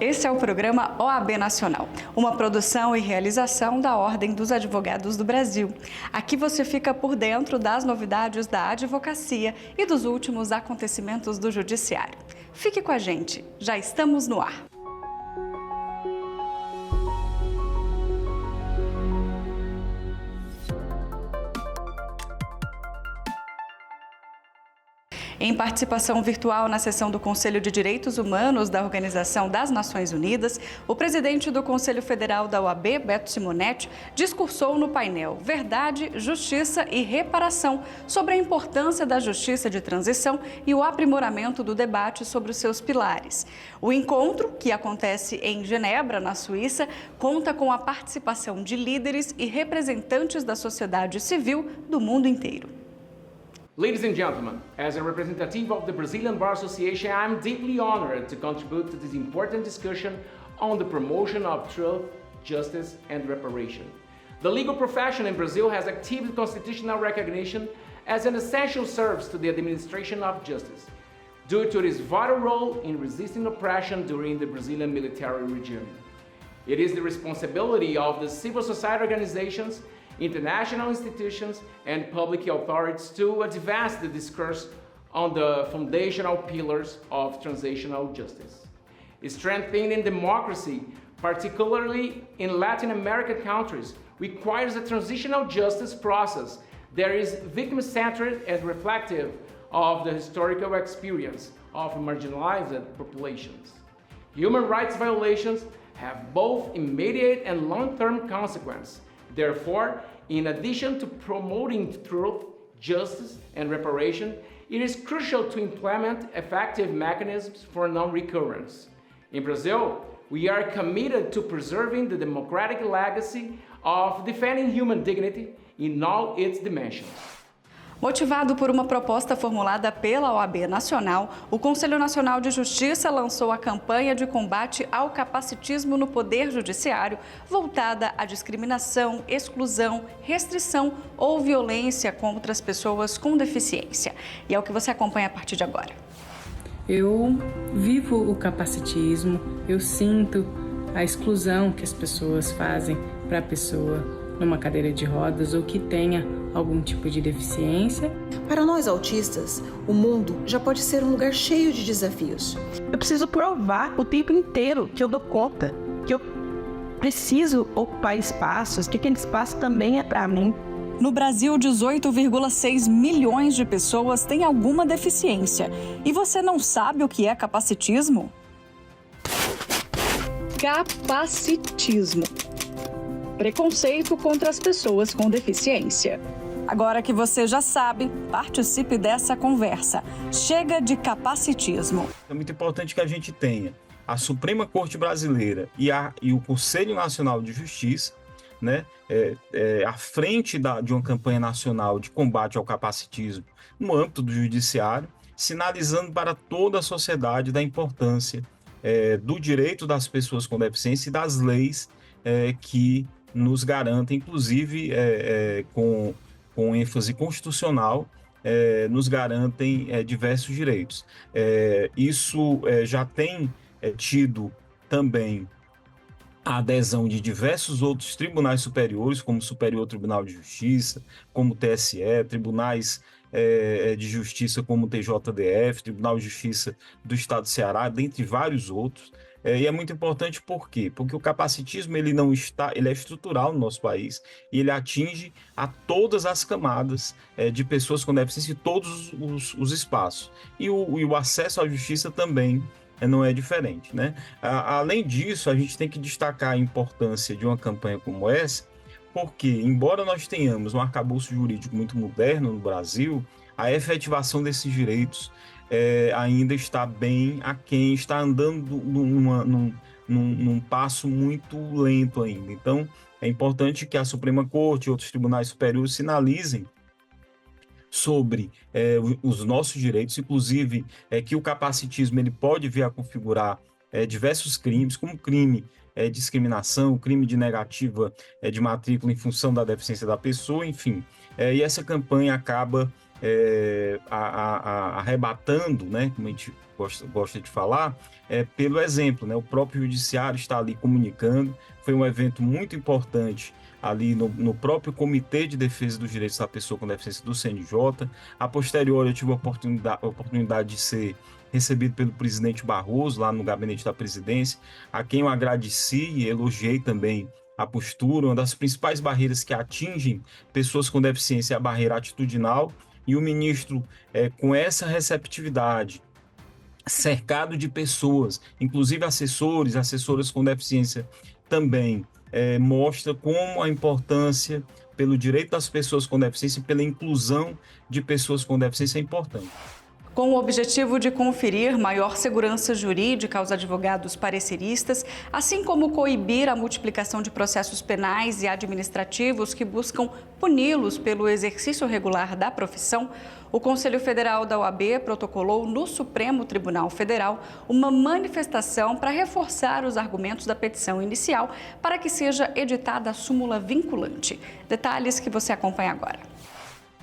Esse é o programa OAB Nacional, uma produção e realização da Ordem dos Advogados do Brasil. Aqui você fica por dentro das novidades da advocacia e dos últimos acontecimentos do Judiciário. Fique com a gente, já estamos no ar. Em participação virtual na sessão do Conselho de Direitos Humanos da Organização das Nações Unidas, o presidente do Conselho Federal da OAB, Beto Simonetti, discursou no painel Verdade, Justiça e Reparação sobre a importância da justiça de transição e o aprimoramento do debate sobre os seus pilares. O encontro, que acontece em Genebra, na Suíça, conta com a participação de líderes e representantes da sociedade civil do mundo inteiro. Ladies and gentlemen, as a representative of the Brazilian Bar Association, I am deeply honored to contribute to this important discussion on the promotion of truth, justice, and reparation. The legal profession in Brazil has achieved constitutional recognition as an essential service to the administration of justice, due to its vital role in resisting oppression during the Brazilian military regime. It is the responsibility of the civil society organizations, international institutions, and public authorities to advance the discourse on the foundational pillars of transitional justice. Strengthening democracy, particularly in Latin American countries, requires a transitional justice process that is victim-centered and reflective of the historical experience of marginalized populations. Human rights violations have both immediate and long-term consequences. Therefore, in addition to promoting truth, justice, and reparation, it is crucial to implement effective mechanisms for non-recurrence. In Brazil, we are committed to preserving the democratic legacy of defending human dignity in all its dimensions. Motivado por uma proposta formulada pela OAB Nacional, o Conselho Nacional de Justiça lançou a campanha de combate ao capacitismo no Poder Judiciário, voltada à discriminação, exclusão, restrição ou violência contra as pessoas com deficiência. E é o que você acompanha a partir de agora. Eu vivo o capacitismo, eu sinto a exclusão que as pessoas fazem para a pessoa numa cadeira de rodas ou que tenha algum tipo de deficiência. Para nós autistas, o mundo já pode ser um lugar cheio de desafios. Eu preciso provar o tempo inteiro que eu dou conta, que eu preciso ocupar espaços, que aquele espaço também é para mim. No Brasil, 18,6 milhões de pessoas têm alguma deficiência. E você não sabe o que é capacitismo? Capacitismo. Preconceito contra as pessoas com deficiência. Agora que você já sabe, participe dessa conversa. Chega de capacitismo. É muito importante que a gente tenha a Suprema Corte Brasileira e o Conselho Nacional de Justiça, né, à frente de uma campanha nacional de combate ao capacitismo no âmbito do Judiciário, sinalizando para toda a sociedade da importância do direito das pessoas com deficiência e das leis que nos garantem, inclusive com ênfase constitucional, nos garantem diversos direitos. Isso já tem tido também a adesão de diversos outros tribunais superiores, como o Superior Tribunal de Justiça, como o TSE, tribunais de justiça como o TJDF, Tribunal de Justiça do Estado do Ceará, dentre vários outros. E é muito importante por quê? Porque o capacitismo ele é estrutural no nosso país e ele atinge a todas as camadas de pessoas com deficiência em todos os espaços. E o acesso à justiça também não é diferente, né? Além disso, a gente tem que destacar a importância de uma campanha como essa, porque, embora nós tenhamos um arcabouço jurídico muito moderno no Brasil, a efetivação desses direitos ainda está bem aquém, está andando num passo muito lento ainda. Então, é importante que a Suprema Corte e outros tribunais superiores sinalizem sobre os nossos direitos, inclusive que o capacitismo ele pode vir a configurar diversos crimes, como crime de discriminação, crime de negativa de matrícula em função da deficiência da pessoa, enfim. E essa campanha acaba arrebatando, né, como a gente gosta de falar, pelo exemplo, né? O próprio judiciário está ali comunicando. Foi um evento muito importante ali no próprio Comitê de Defesa dos Direitos da Pessoa com Deficiência do CNJ. A posteriori, eu tive a oportunidade de ser recebido pelo presidente Barroso lá no gabinete da presidência, a quem eu agradeci e elogiei também a postura. Uma das principais barreiras que atingem pessoas com deficiência é a barreira atitudinal, e o ministro, com essa receptividade, cercado de pessoas, inclusive assessoras com deficiência também, mostra como a importância pelo direito das pessoas com deficiência e pela inclusão de pessoas com deficiência é importante. Com o objetivo de conferir maior segurança jurídica aos advogados pareceristas, assim como coibir a multiplicação de processos penais e administrativos que buscam puni-los pelo exercício regular da profissão, o Conselho Federal da OAB protocolou no Supremo Tribunal Federal uma manifestação para reforçar os argumentos da petição inicial para que seja editada a súmula vinculante. Detalhes que você acompanha agora.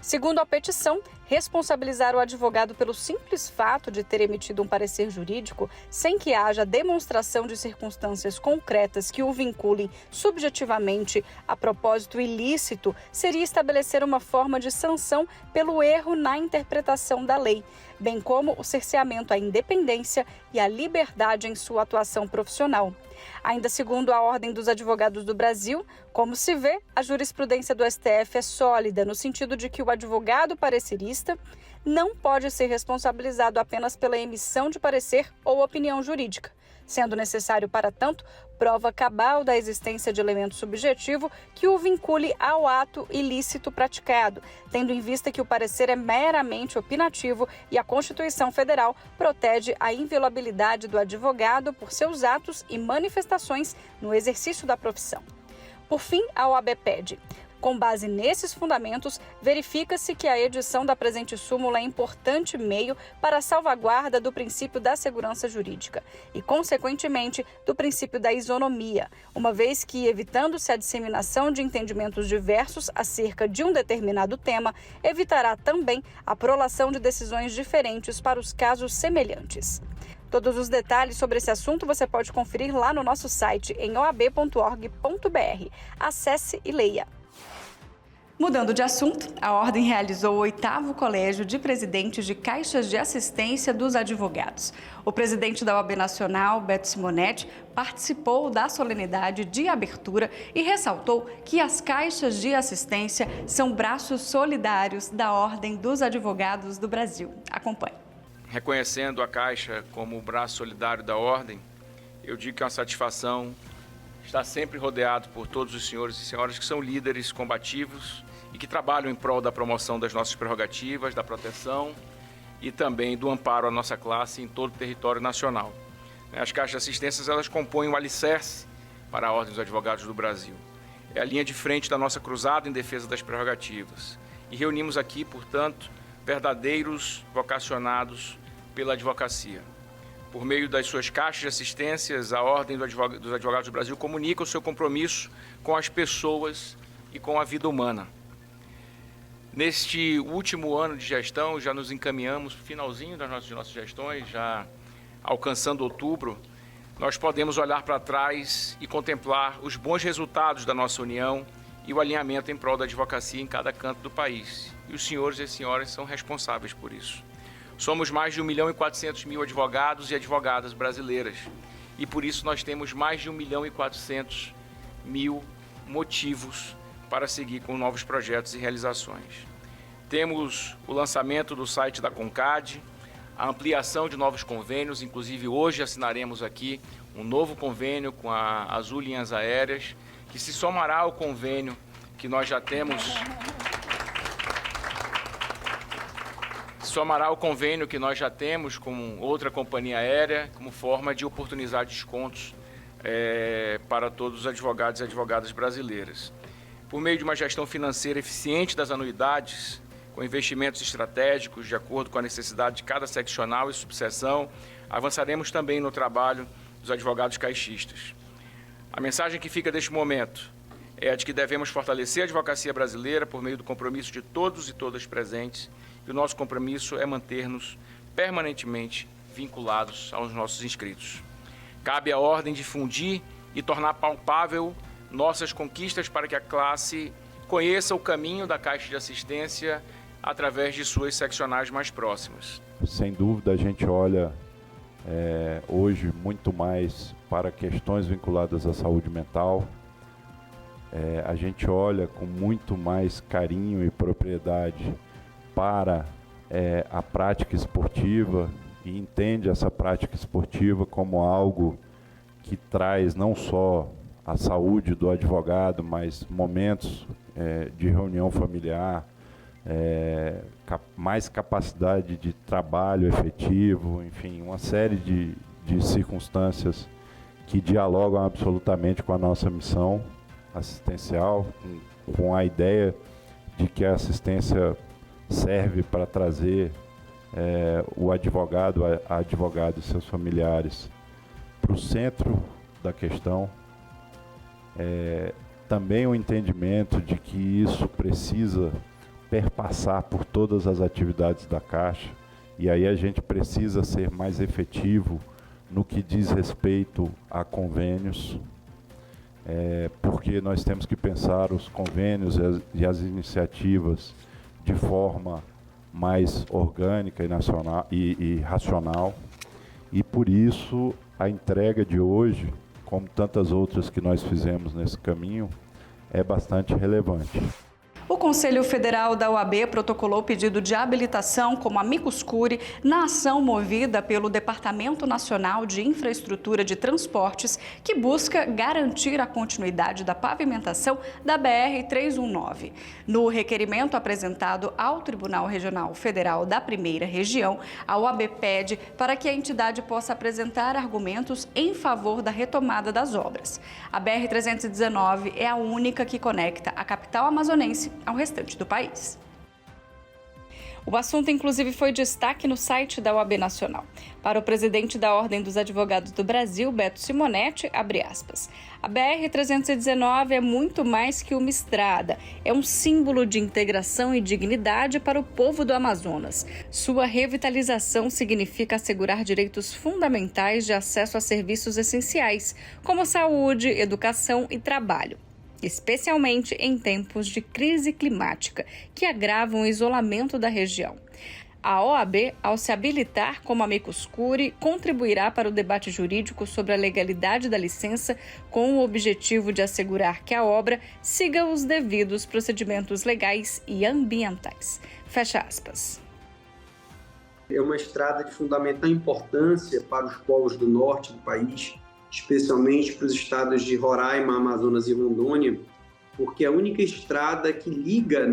Segundo a petição, responsabilizar o advogado pelo simples fato de ter emitido um parecer jurídico sem que haja demonstração de circunstâncias concretas que o vinculem subjetivamente a propósito ilícito seria estabelecer uma forma de sanção pelo erro na interpretação da lei, bem como o cerceamento à independência e à liberdade em sua atuação profissional. Ainda segundo a Ordem dos Advogados do Brasil, como se vê, a jurisprudência do STF é sólida no sentido de que o advogado parecerista não pode ser responsabilizado apenas pela emissão de parecer ou opinião jurídica, sendo necessário, para tanto, prova cabal da existência de elemento subjetivo que o vincule ao ato ilícito praticado, tendo em vista que o parecer é meramente opinativo e a Constituição Federal protege a inviolabilidade do advogado por seus atos e manifestações no exercício da profissão. Por fim, a OAB pede: com base nesses fundamentos, verifica-se que a edição da presente súmula é importante meio para a salvaguarda do princípio da segurança jurídica e, consequentemente, do princípio da isonomia, uma vez que, evitando-se a disseminação de entendimentos diversos acerca de um determinado tema, evitará também a prolação de decisões diferentes para os casos semelhantes. Todos os detalhes sobre esse assunto você pode conferir lá no nosso site em oab.org.br. Acesse e leia. Mudando de assunto, a Ordem realizou o 8º Colégio de Presidentes de Caixas de Assistência dos Advogados. O presidente da OAB Nacional, Beto Simonetti, participou da solenidade de abertura e ressaltou que as caixas de assistência são braços solidários da Ordem dos Advogados do Brasil. Acompanhe. Reconhecendo a Caixa como o braço solidário da Ordem, eu digo que é uma satisfação estar sempre rodeado por todos os senhores e senhoras que são líderes combativos e que trabalham em prol da promoção das nossas prerrogativas, da proteção e também do amparo à nossa classe em todo o território nacional. As caixas de assistências, elas compõem o alicerce para a Ordem dos Advogados do Brasil. É a linha de frente da nossa cruzada em defesa das prerrogativas. E reunimos aqui, portanto, verdadeiros vocacionados pela advocacia. Por meio das suas caixas de assistências, a Ordem dos Advogados do Brasil comunica o seu compromisso com as pessoas e com a vida humana. Neste último ano de gestão, já nos encaminhamos para o finalzinho das nossas gestões, já alcançando outubro, nós podemos olhar para trás e contemplar os bons resultados da nossa união e o alinhamento em prol da advocacia em cada canto do país. E os senhores e senhoras são responsáveis por isso. Somos mais de 1.400.000 advogados e advogadas brasileiras e por isso nós temos mais de 1.400.000 motivos para seguir com novos projetos e realizações. Temos o lançamento do site da CONCAD, a ampliação de novos convênios, inclusive hoje assinaremos aqui um novo convênio com a Azul Linhas Aéreas, que se somará ao convênio que nós já temos... somará o convênio que nós já temos com outra companhia aérea, como forma de oportunizar descontos para todos os advogados e advogadas brasileiras. Por meio de uma gestão financeira eficiente das anuidades, com investimentos estratégicos de acordo com a necessidade de cada seccional e subseção, avançaremos também no trabalho dos advogados caixistas. A mensagem que fica deste momento é a de que devemos fortalecer a advocacia brasileira por meio do compromisso de todos e todas presentes e o nosso compromisso é manter-nos permanentemente vinculados aos nossos inscritos. Cabe à Ordem difundir e tornar palpável nossas conquistas para que a classe conheça o caminho da Caixa de Assistência através de suas seccionais mais próximas. Sem dúvida, a gente olha hoje muito mais para questões vinculadas à saúde mental. A gente olha com muito mais carinho e propriedade para a prática esportiva e entende essa prática esportiva como algo que traz não só a saúde do advogado, mas momentos de reunião familiar, mais capacidade de trabalho efetivo, enfim, uma série de circunstâncias que dialogam absolutamente com a nossa missão assistencial, com a ideia de que a assistência serve para trazer o advogado, a advogada e seus familiares para o centro da questão. Também o entendimento de que isso precisa perpassar por todas as atividades da Caixa, e aí a gente precisa ser mais efetivo no que diz respeito a convênios, porque nós temos que pensar os convênios e as iniciativas de forma mais orgânica e racional, e por isso a entrega de hoje, como tantas outras que nós fizemos nesse caminho, é bastante relevante. O Conselho Federal da OAB protocolou pedido de habilitação como amicus curiae na ação movida pelo Departamento Nacional de Infraestrutura de Transportes, que busca garantir a continuidade da pavimentação da BR-319. No requerimento apresentado ao Tribunal Regional Federal da Primeira Região, a OAB pede para que a entidade possa apresentar argumentos em favor da retomada das obras. A BR-319 é a única que conecta a capital amazonense ao restante do país. O assunto, inclusive, foi destaque no site da OAB Nacional. Para o presidente da Ordem dos Advogados do Brasil, Beto Simonetti, abre aspas, a BR-319 é muito mais que uma estrada, é um símbolo de integração e dignidade para o povo do Amazonas. Sua revitalização significa assegurar direitos fundamentais de acesso a serviços essenciais, como saúde, educação e trabalho, especialmente em tempos de crise climática, que agravam o isolamento da região. A OAB, ao se habilitar como amicus curiae, contribuirá para o debate jurídico sobre a legalidade da licença, com o objetivo de assegurar que a obra siga os devidos procedimentos legais e ambientais. Fecha aspas. É uma estrada de fundamental importância para os povos do norte do país, especialmente para os estados de Roraima, Amazonas e Rondônia, porque é a única estrada que liga,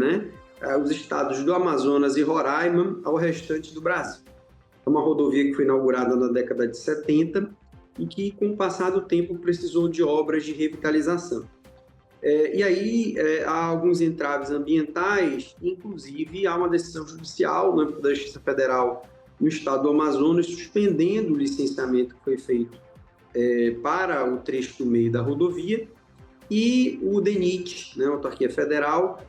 os estados do Amazonas e Roraima ao restante do Brasil. É uma rodovia que foi inaugurada na década de 70 e que, com o passar do tempo, precisou de obras de revitalização. E aí há alguns entraves ambientais, inclusive há uma decisão judicial no âmbito da Justiça Federal no estado do Amazonas, suspendendo o licenciamento que foi feito para o trecho do meio da rodovia, e o DENIT, a Autarquia Federal,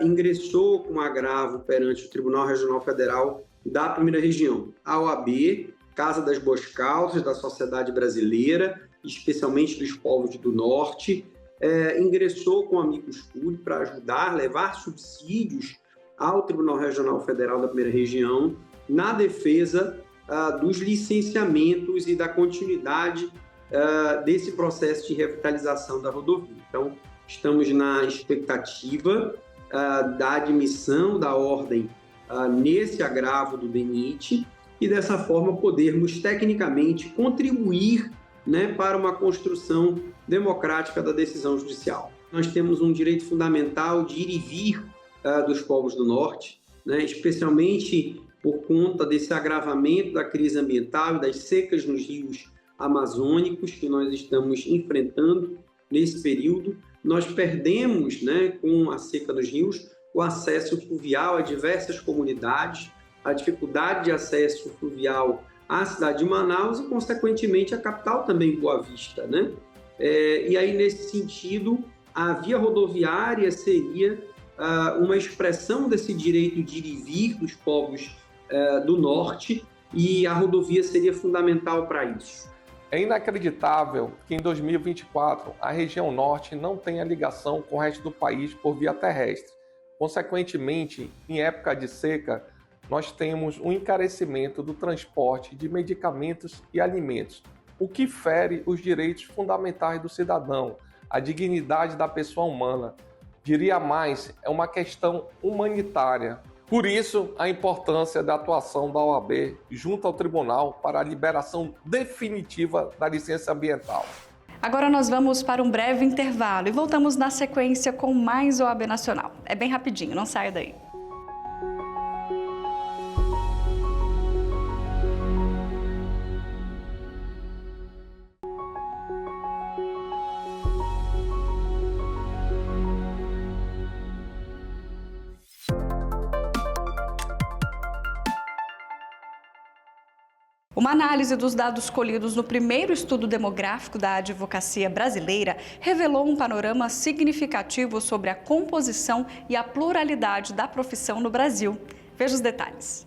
ingressou com agravo perante o Tribunal Regional Federal da Primeira Região. A OAB, Casa das Boas Causas da sociedade brasileira, especialmente dos povos do Norte, ingressou com amicus curiae para ajudar, levar subsídios ao Tribunal Regional Federal da Primeira Região na defesa dos licenciamentos e da continuidade desse processo de revitalização da rodovia. Então, estamos na expectativa da admissão da ordem nesse agravo do DENIT e, dessa forma, podermos tecnicamente contribuir para uma construção democrática da decisão judicial. Nós temos um direito fundamental de ir e vir dos povos do Norte, especialmente por conta desse agravamento da crise ambiental e das secas nos rios amazônicos que nós estamos enfrentando nesse período. Nós perdemos, com a seca dos rios, o acesso fluvial a diversas comunidades, a dificuldade de acesso fluvial à cidade de Manaus e, consequentemente, à capital também, Boa Vista, E aí, nesse sentido, a via rodoviária seria uma expressão desse direito de ir e vir dos povos do Norte, e a rodovia seria fundamental para isso. É inacreditável que em 2024 a região Norte não tenha ligação com o resto do país por via terrestre. Consequentemente, em época de seca, nós temos um encarecimento do transporte de medicamentos e alimentos, o que fere os direitos fundamentais do cidadão, a dignidade da pessoa humana. Diria mais, é uma questão humanitária. Por isso, a importância da atuação da OAB junto ao tribunal para a liberação definitiva da licença ambiental. Agora nós vamos para um breve intervalo e voltamos na sequência com mais OAB Nacional. É bem rapidinho, não saia daí. Uma análise dos dados colhidos no primeiro estudo demográfico da advocacia brasileira revelou um panorama significativo sobre a composição e a pluralidade da profissão no Brasil. Veja os detalhes.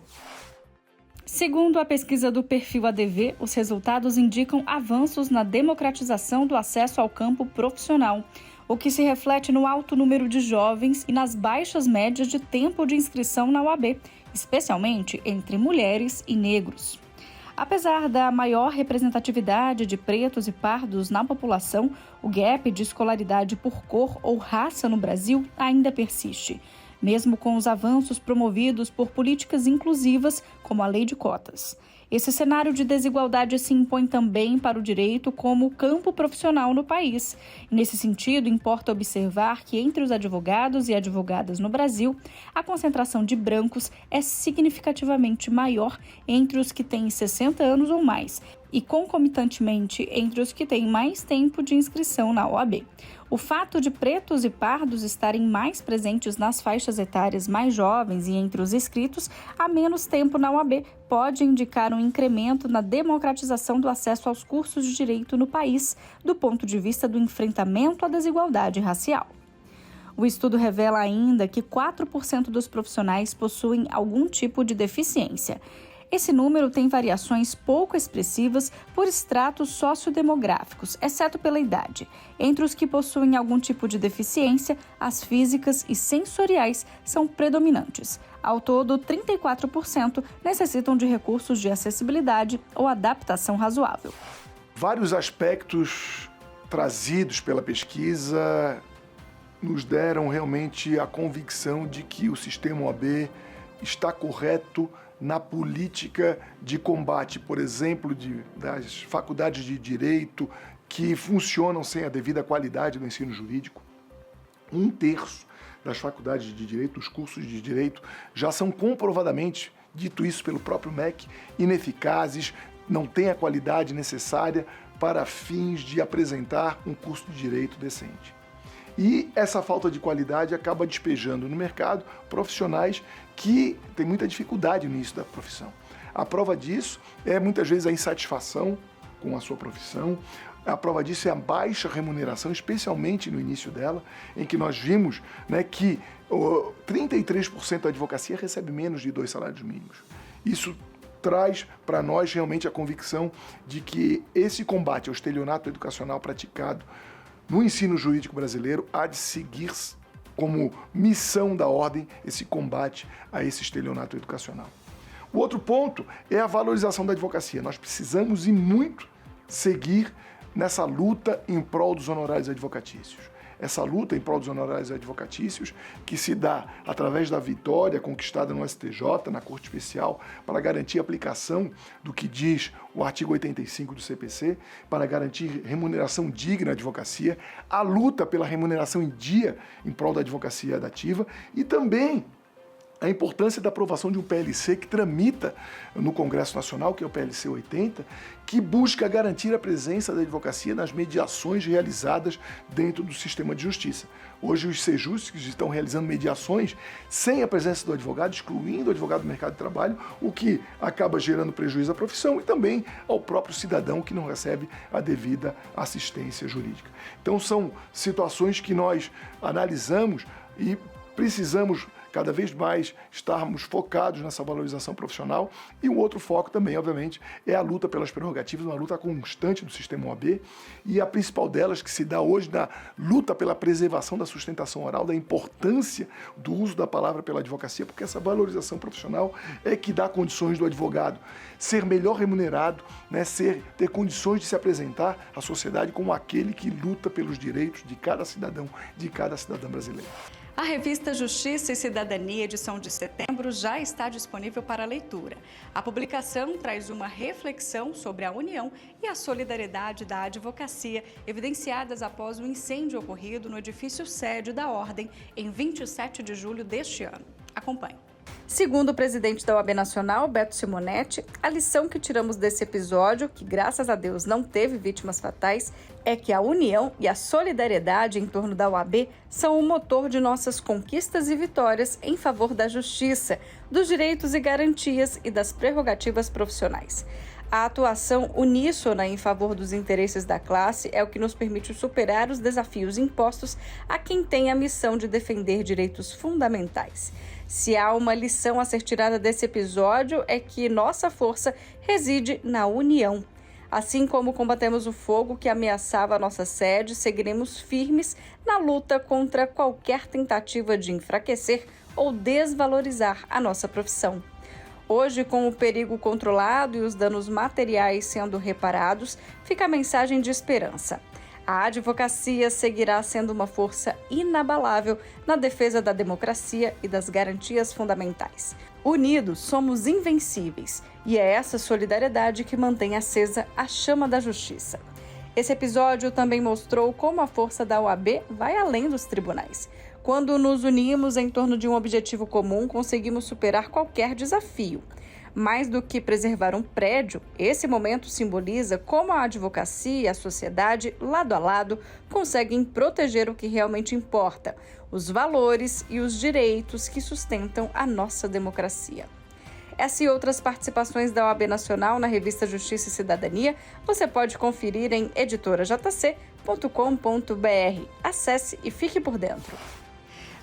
Segundo a pesquisa do Perfil ADV, os resultados indicam avanços na democratização do acesso ao campo profissional, o que se reflete no alto número de jovens e nas baixas médias de tempo de inscrição na OAB, especialmente entre mulheres e negros. Apesar da maior representatividade de pretos e pardos na população, o gap de escolaridade por cor ou raça no Brasil ainda persiste, mesmo com os avanços promovidos por políticas inclusivas, como a Lei de Cotas. Esse cenário de desigualdade se impõe também para o direito como campo profissional no país. Nesse sentido, importa observar que entre os advogados e advogadas no Brasil, a concentração de brancos é significativamente maior entre os que têm 60 anos ou mais e, concomitantemente, entre os que têm mais tempo de inscrição na OAB. O fato de pretos e pardos estarem mais presentes nas faixas etárias mais jovens e entre os inscritos há menos tempo na OAB pode indicar um incremento na democratização do acesso aos cursos de direito no país, do ponto de vista do enfrentamento à desigualdade racial. O estudo revela ainda que 4% dos profissionais possuem algum tipo de deficiência. Esse número tem variações pouco expressivas por estratos sociodemográficos, exceto pela idade. Entre os que possuem algum tipo de deficiência, as físicas e sensoriais são predominantes. Ao todo, 34% necessitam de recursos de acessibilidade ou adaptação razoável. Vários aspectos trazidos pela pesquisa nos deram realmente a convicção de que o sistema OAB está correto na política de combate, por exemplo, das faculdades de direito que funcionam sem a devida qualidade do ensino jurídico. 1/3 das faculdades de direito, dos cursos de direito, já são comprovadamente, dito isso pelo próprio MEC, ineficazes, não têm a qualidade necessária para fins de apresentar um curso de direito decente. E essa falta de qualidade acaba despejando no mercado profissionais que têm muita dificuldade no início da profissão. A prova disso é muitas vezes a insatisfação com a sua profissão, a prova disso é a baixa remuneração, especialmente no início dela, em que nós vimos, que 33% da advocacia recebe menos de 2 salários mínimos. Isso traz para nós realmente a convicção de que esse combate ao estelionato educacional praticado no ensino jurídico brasileiro há de seguir como missão da ordem esse combate a esse estelionato educacional. O outro ponto é a valorização da advocacia. Nós precisamos e muito seguir nessa luta em prol dos honorários advocatícios. Essa luta em prol dos honorários advocatícios que se dá através da vitória conquistada no STJ, na Corte Especial, para garantir a aplicação do que diz o artigo 85 do CPC, para garantir remuneração digna à advocacia, a luta pela remuneração em dia em prol da advocacia dativa e também a importância da aprovação de um PLC que tramita no Congresso Nacional, que é o PLC 80, que busca garantir a presença da advocacia nas mediações realizadas dentro do sistema de justiça. Hoje os Sejuscs estão realizando mediações sem a presença do advogado, excluindo o advogado do mercado de trabalho, o que acaba gerando prejuízo à profissão e também ao próprio cidadão que não recebe a devida assistência jurídica. Então são situações que nós analisamos e precisamos cada vez mais estarmos focados nessa valorização profissional. E um outro foco também, obviamente, é a luta pelas prerrogativas, uma luta constante do sistema OAB, e a principal delas que se dá hoje na luta pela preservação da sustentação oral, da importância do uso da palavra pela advocacia, porque essa valorização profissional é que dá condições do advogado ser melhor remunerado, né, ter condições de se apresentar à sociedade como aquele que luta pelos direitos de cada cidadão, de cada cidadã brasileira. A revista Justiça e Cidadania, edição de setembro, já está disponível para leitura. A publicação traz uma reflexão sobre a união e a solidariedade da advocacia, evidenciadas após o incêndio ocorrido no edifício sede da Ordem em 27 de julho deste ano. Acompanhe. Segundo o presidente da OAB Nacional, Beto Simonetti, a lição que tiramos desse episódio, que graças a Deus não teve vítimas fatais, é que a união e a solidariedade em torno da OAB são o motor de nossas conquistas e vitórias em favor da justiça, dos direitos e garantias e das prerrogativas profissionais. A atuação uníssona em favor dos interesses da classe é o que nos permite superar os desafios impostos a quem tem a missão de defender direitos fundamentais. Se há uma lição a ser tirada desse episódio, é que nossa força reside na união. Assim como combatemos o fogo que ameaçava a nossa sede, seguiremos firmes na luta contra qualquer tentativa de enfraquecer ou desvalorizar a nossa profissão. Hoje, com o perigo controlado e os danos materiais sendo reparados, fica a mensagem de esperança. A advocacia seguirá sendo uma força inabalável na defesa da democracia e das garantias fundamentais. Unidos, somos invencíveis, e é essa solidariedade que mantém acesa a chama da justiça. Esse episódio também mostrou como a força da OAB vai além dos tribunais. Quando nos unimos em torno de um objetivo comum, conseguimos superar qualquer desafio. Mais do que preservar um prédio, esse momento simboliza como a advocacia e a sociedade, lado a lado, conseguem proteger o que realmente importa, os valores e os direitos que sustentam a nossa democracia. Essa e outras participações da OAB Nacional na revista Justiça e Cidadania você pode conferir em editorajc.com.br. Acesse e fique por dentro.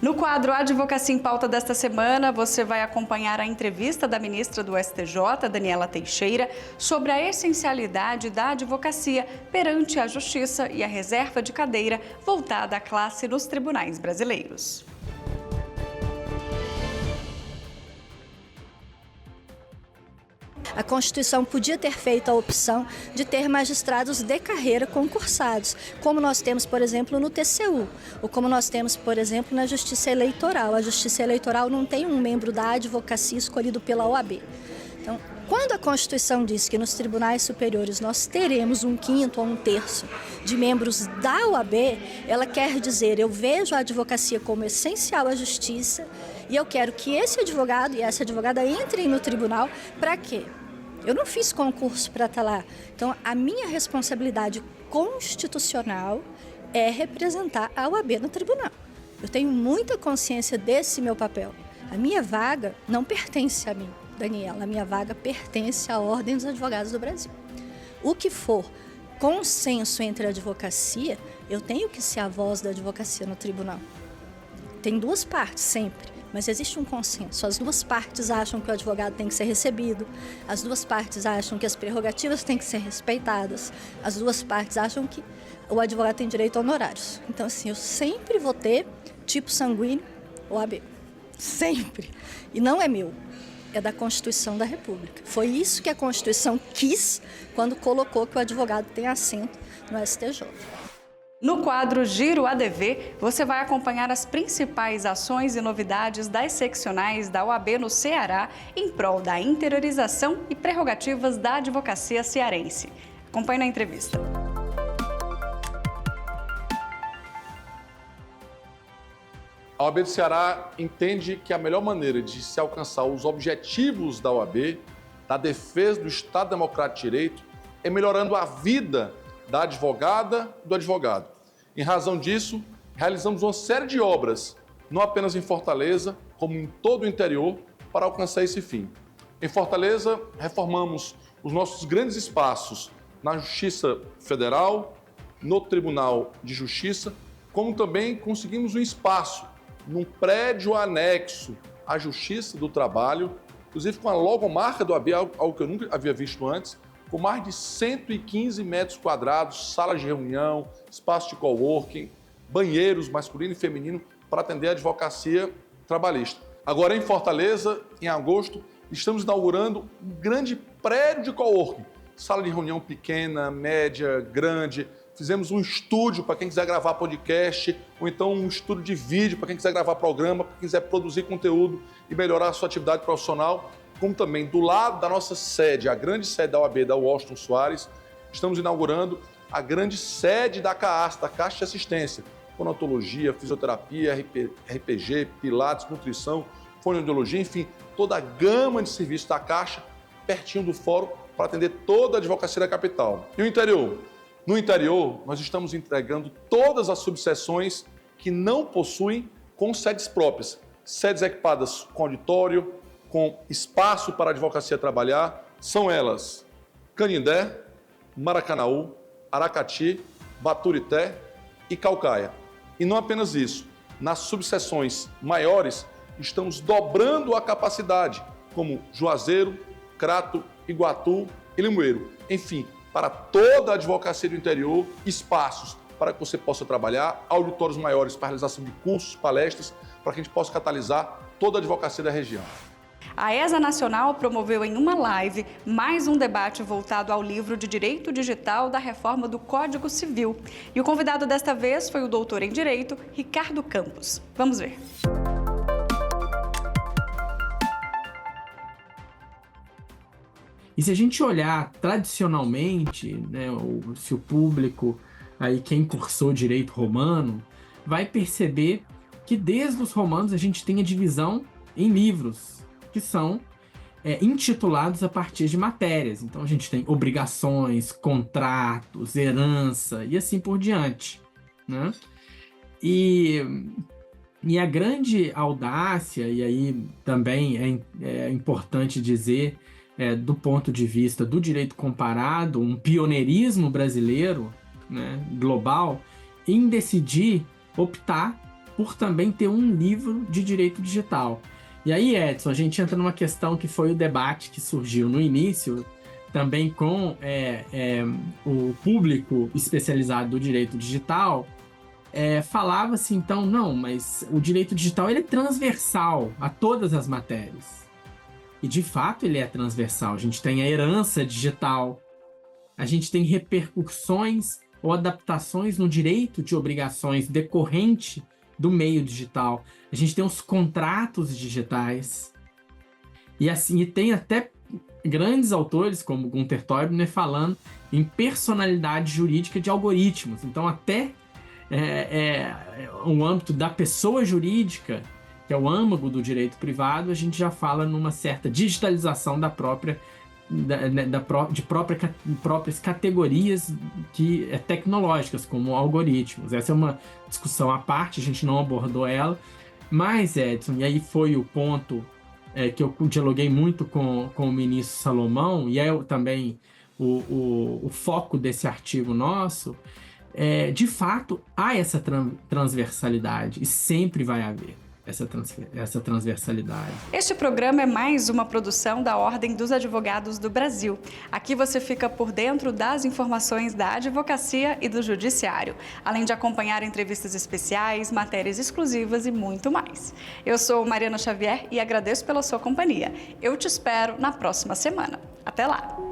No quadro Advocacia em Pauta desta semana, você vai acompanhar a entrevista da ministra do STJ, Daniela Teixeira, sobre a essencialidade da advocacia perante a justiça e a reserva de cadeira voltada à classe nos tribunais brasileiros. A Constituição podia ter feito a opção de ter magistrados de carreira concursados, como nós temos, por exemplo, no TCU, ou como nós temos, por exemplo, na Justiça Eleitoral. A Justiça Eleitoral não tem um membro da advocacia escolhido pela OAB. Então, quando a Constituição diz que nos tribunais superiores nós teremos 1/5 ou 1/3 de membros da OAB, ela quer dizer, eu vejo a advocacia como essencial à justiça e eu quero que esse advogado e essa advogada entrem no tribunal para quê? Eu não fiz concurso para estar lá. Então, a minha responsabilidade constitucional é representar a OAB no tribunal. Eu tenho muita consciência desse meu papel. A minha vaga não pertence a mim, Daniela. A minha vaga pertence à Ordem dos Advogados do Brasil. O que for consenso entre a advocacia, eu tenho que ser a voz da advocacia no tribunal. Tem duas partes sempre. Mas existe um consenso. As duas partes acham que o advogado tem que ser recebido, as duas partes acham que as prerrogativas têm que ser respeitadas, as duas partes acham que o advogado tem direito a honorários. Então, assim, eu sempre vou ter tipo sanguíneo OAB. Sempre. E não é meu, é da Constituição da República. Foi isso que a Constituição quis quando colocou que o advogado tem assento no STJ. No quadro Giro ADV, você vai acompanhar as principais ações e novidades das seccionais da OAB no Ceará em prol da interiorização e prerrogativas da advocacia cearense. Acompanhe na entrevista. A OAB do Ceará entende que a melhor maneira de se alcançar os objetivos da OAB, da defesa do Estado Democrático de Direito, é melhorando a vida da advogada e do advogado. Em razão disso, realizamos uma série de obras, não apenas em Fortaleza, como em todo o interior, para alcançar esse fim. Em Fortaleza, reformamos os nossos grandes espaços na Justiça Federal, no Tribunal de Justiça, como também conseguimos um espaço num prédio anexo à Justiça do Trabalho, inclusive com a logomarca do AB, algo que eu nunca havia visto antes, com mais de 115 metros quadrados, salas de reunião, espaço de coworking, banheiros masculino e feminino para atender a advocacia trabalhista. Agora, em Fortaleza, em agosto, estamos inaugurando um grande prédio de coworking, sala de reunião pequena, média, grande. Fizemos um estúdio para quem quiser gravar podcast, ou então um estúdio de vídeo para quem quiser gravar programa, para quem quiser produzir conteúdo e melhorar a sua atividade profissional. Como também do lado da nossa sede, a grande sede da OAB, da Washington Soares, estamos inaugurando a grande sede da CAAS, da Caixa de Assistência, fonoaudiologia, fisioterapia, RPG, pilates, nutrição, fonoaudiologia, enfim, toda a gama de serviços da Caixa, pertinho do fórum, para atender toda a advocacia da capital. E o interior? No interior, nós estamos entregando todas as subseções que não possuem com sedes próprias, sedes equipadas com auditório, com espaço para a advocacia trabalhar, são elas Canindé, Maracanaú, Aracati, Baturité e Caucaia. E não apenas isso, nas subseções maiores, estamos dobrando a capacidade, como Juazeiro, Crato, Iguatu e Limoeiro. Enfim, para toda a advocacia do interior, espaços para que você possa trabalhar, auditórios maiores para a realização de cursos, palestras, para que a gente possa catalisar toda a advocacia da região. A ESA Nacional promoveu em uma live mais um debate voltado ao livro de Direito Digital da reforma do Código Civil. E o convidado desta vez foi o doutor em Direito, Ricardo Campos. Vamos ver. E se a gente olhar tradicionalmente, né, se o público, aí quem cursou direito romano, vai perceber que desde os romanos a gente tem a divisão em livros, que são intitulados a partir de matérias. Então a gente tem obrigações, contratos, herança e assim por diante, né? E a grande audácia, e aí também é importante dizer, do ponto de vista do direito comparado, um pioneirismo brasileiro, né, global, em decidir optar por também ter um livro de direito digital. E aí, Edson, a gente entra numa questão que foi o debate que surgiu no início, também com o público especializado do direito digital, falava-se então, não, mas o direito digital ele é transversal a todas as matérias. E de fato ele é transversal. A gente tem a herança digital, a gente tem repercussões ou adaptações no direito de obrigações decorrente do meio digital. A gente tem os contratos digitais. E assim, e tem até grandes autores como Gunther Teubner falando em personalidade jurídica de algoritmos. Então até o âmbito da pessoa jurídica, que é o âmago do direito privado, a gente já fala numa certa digitalização de próprias categorias tecnológicas, como algoritmos. Essa é uma discussão à parte, a gente não abordou ela, mas, Edson, e aí foi o ponto que eu dialoguei muito com o ministro Salomão, e é também o foco desse artigo nosso, de fato, há essa transversalidade, e sempre vai haver essa transversalidade. Este programa é mais uma produção da Ordem dos Advogados do Brasil. Aqui você fica por dentro das informações da advocacia e do judiciário, além de acompanhar entrevistas especiais, matérias exclusivas e muito mais. Eu sou Mariana Xavier e agradeço pela sua companhia. Eu te espero na próxima semana. Até lá!